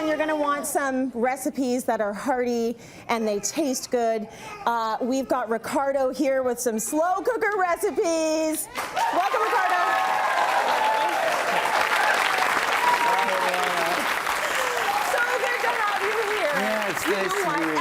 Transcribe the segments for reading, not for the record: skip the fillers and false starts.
you're going to want some recipes that are hearty and they taste good. We've got Ricardo here with some slow cooker recipes. Welcome, Ricardo.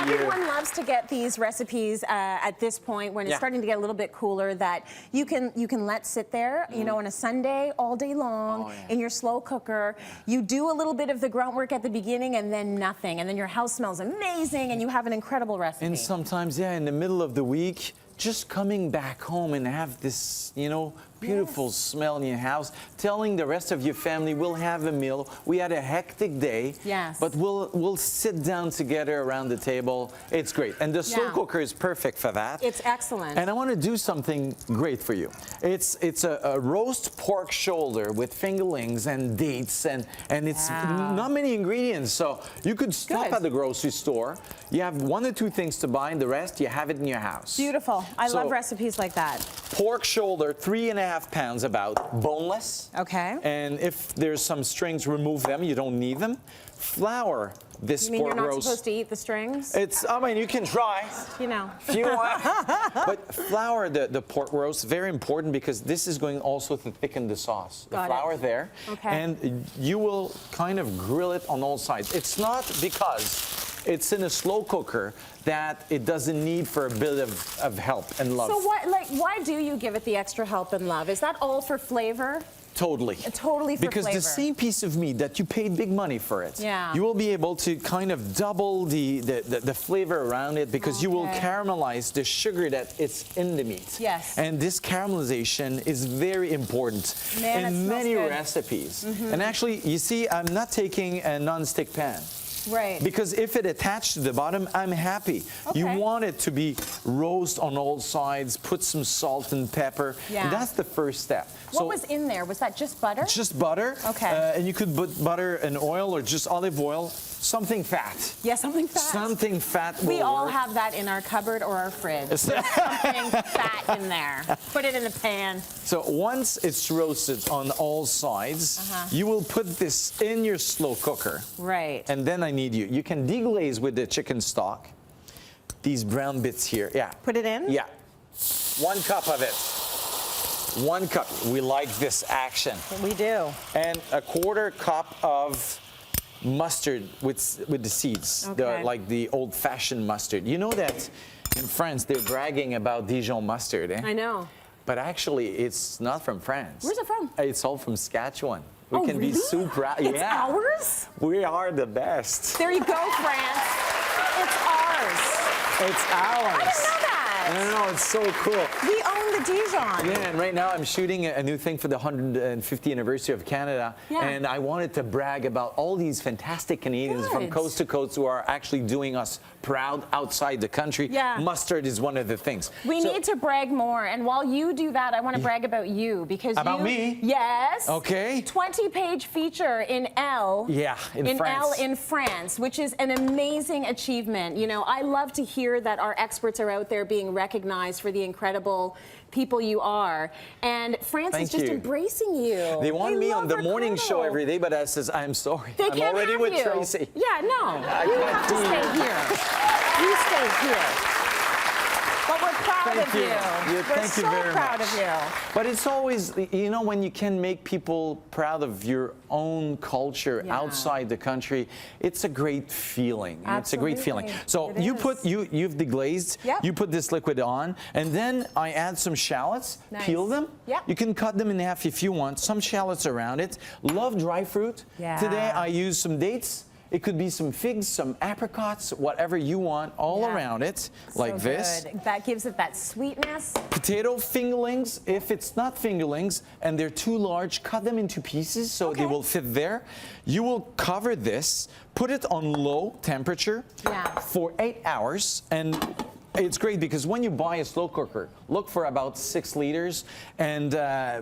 Everyone loves to get these recipes at this point when it's starting to get a little bit cooler that you can let sit there, you know, on a Sunday all day long in your slow cooker. You do a little bit of the grunt work at the beginning and then nothing, and then your house smells amazing and you have an incredible recipe. And sometimes, in the middle of the week, just coming back home and have this, you know, beautiful smell in your house, telling the rest of your family we'll have a meal. We had a hectic day, but we'll sit down together around the table. It's great. And the slow cooker is perfect for that. It's excellent. And I want to do something great for you. It's a roast pork shoulder with fingerlings and dates, and it's not many ingredients. So you could stop at the grocery store. You have 1 or 2 things to buy, and the rest you have it in your house. Beautiful. I love recipes like that. Pork shoulder, 3.5 pounds about, boneless. Okay. And if there's some strings, remove them. You don't need them. Flour this you mean pork you're not roast. Supposed to eat the strings? I mean, you can try. You know. If you want. But flour the pork roast, very important because this is going also to thicken the sauce. The flour there. Okay. And you will kind of grill it on all sides. It's not because it's in a slow cooker that it doesn't need for a bit of help and love. So why do you give it the extra help and love? Is that all for flavor? Totally. Totally for because flavor. The same piece of meat that you paid big money for it, you will be able to kind of double the flavor around it because you will caramelize the sugar that is in the meat. Yes. And this caramelization is very important in many recipes. And actually, you see, I'm not taking a non-stick pan. Right. Because if it attached to the bottom, I'm happy. You want it to be roast on all sides, put some salt and pepper. And that's the first step. What was in there? Was that just butter? Just butter. Okay. And you could put butter and oil or just olive oil. Something fat. Yeah, something fat. Something fat. We all have that in our cupboard or our fridge. There's something fat in there. Put it in the pan. So once it's roasted on all sides, you will put this in your slow cooker. Right. And then I need you. You can deglaze with the chicken stock. These brown bits here. Yeah. Put it in? Yeah. 1 cup of it. 1 cup. We like this action. We do. And a 1/4 cup of mustard with the seeds, like the old-fashioned mustard. You know that in France they're bragging about Dijon mustard, eh? I know. But actually, it's not from France. Where's it from? It's all from Saskatchewan. We can be so proud. It's ours? We are the best. There you go, France. It's ours. It's ours. I didn't know that. No, it's so cool. We own the Dijon. Yeah, and right now I'm shooting a new thing for the 150th anniversary of Canada, and I wanted to brag about all these fantastic Canadians from coast to coast who are actually doing us proud outside the country. Yeah. Mustard is one of the things. We need to brag more, and while you do that, I want to brag about you because About me? Yes. Okay. 20-page feature in Elle. Yeah, in France. Elle in France, which is an amazing achievement. You know, I love to hear that our experts are out there being recognized for the incredible people you are, and France is just embracing you. They want me on the morning show every day, but I says, I'm sorry. I'm already with Tracy. Yeah, no. You have to stay here. You stay here. But we're proud of you. We're so proud of you. But it's always, you know, when you can make people proud of your own culture outside the country, it's a great feeling. Absolutely. It's a great feeling. So you've deglazed, you put this liquid on, and then I add some shallots, peel them. You can cut them in half if you want, some shallots around it. Love dry fruit. Today I use some dates. It could be some figs, some apricots, whatever you want, all around it, like this. That gives it that sweetness. Potato fingerlings, if it's not fingerlings and they're too large, cut them into pieces so they will fit there. You will cover this, put it on low temperature for 8 hours, and it's great because when you buy a slow cooker, look for about 6 liters, and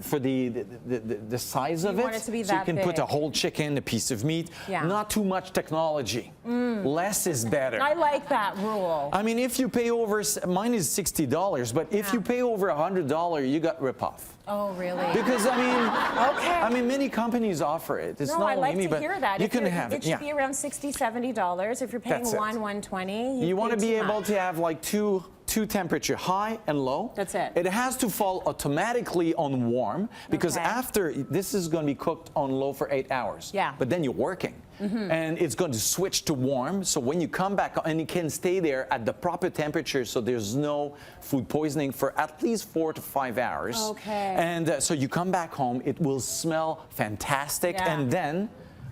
for the size of it, to be so you can put a whole chicken, a piece of meat. Not too much technology. Less is better. I like that rule. I mean, if you pay over, mine is $60, but if you pay over $100, you got rip-off. Oh, really? Because I mean, Okay. I mean, many companies offer it. It's No, not I like only me, to but hear that. you If can you're- have it. It should Yeah. be around $60, $70. If you're paying That's it. $120, You want to be able much. to have like two temperature, high and low. That's it. It has to fall automatically on warm because Okay. after this is going to be cooked on low for 8 hours. Yeah. But then you're working. And it's going to switch to warm. So when you come back, and it can stay there at the proper temperature so there's no food poisoning for at least 4 to 5 hours. Okay. And so you come back home, it will smell fantastic. Yeah. And then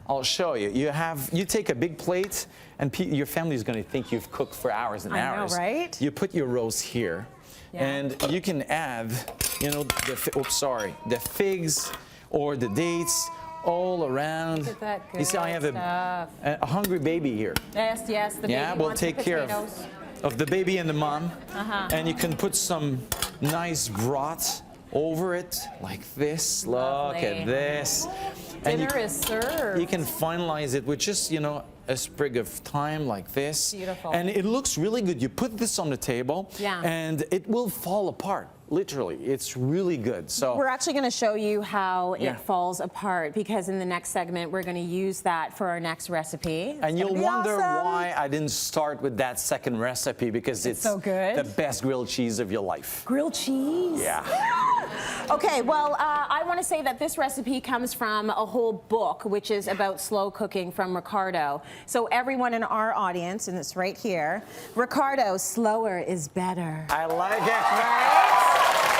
I'll show you. You take a big plate, and your family is going to think you've cooked for hours and I know, hours. right? You put your roast here, Yeah. and you can add, you know, the figs or the dates all around. Look at that You see, I have good stuff. a hungry baby here. Yes, the Yeah, baby we'll wants take the care potatoes. of the baby and the mom, Uh-huh. and you can put some nice broth over it like this. Look Lovely. at this. And Dinner is served. you can finalize it with just, you know, a sprig of thyme like this. Beautiful. And it looks really good. You put this on the table, Yeah. and it will fall apart. Literally, it's really good. So We're actually going to show you how Yeah. it falls apart because in the next segment we're going to use that for our next recipe. It's and you'll gonna be wonder awesome. why I didn't start with that second recipe because it's so good. the best grilled cheese of your life. Grilled cheese. Yeah. Okay, well, I want to say that this recipe comes from a whole book, which is about slow cooking from Ricardo. So everyone in our audience, and it's right here, Ricardo, slower is better. I like it. Right?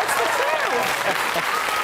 It's the truth.